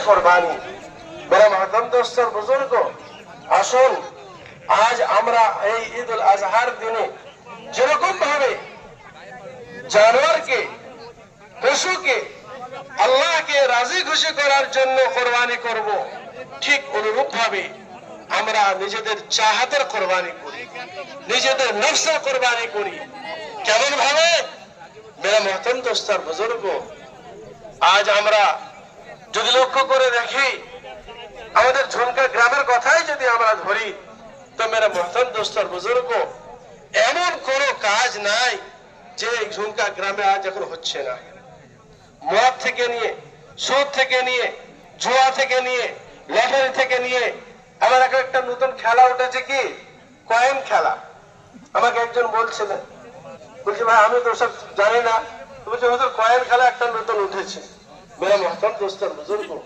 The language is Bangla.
কোরবানি। मेरा मोहतरम दोस्तों बुजुर्गों, আসুন আজ আমরা এই ঈদ উল আজহার দিনে যেরকম ভাবে জানোয়ারকে, পশুকে আল্লাহকে রাজি খুশি করার জন্য কোরবানি করব, ঠিক অনুরূপ ভাবে আমরা নিজেদের চাহাতের কোরবানি করি, নিজেদের নফসের কোরবানি করি। কেমন ভাবে? मेरा मोहतरम दोस्तों बुजुर्गों, আজ আমরা যদি লক্ষ্য করে দেখি, আমাদের ঝুমকা গ্রামের কথাই যদি আমরা ধরি, তো मेरा मोहतरम दोस्तों बुजुर्गों, এমন কোনো কাজ নাই যে ঝুমকা গ্রামে আজ এখন হচ্ছে না। মদ থেকে নিয়ে, সুদ থেকে নিয়ে, জুয়া থেকে নিয়ে, লটারি থেকে নিয়ে, আবার একটা নতুন খেলা উঠেছে, কি কয়েন খেলা। আমাকে একজন বলছিলেন, বলছি ভাই আমি তো সব জানি না, বলছি কয়েন খেলা একটা নতুন উঠেছে। मेरा मोहतरम दोस्तों बुजुर्गों,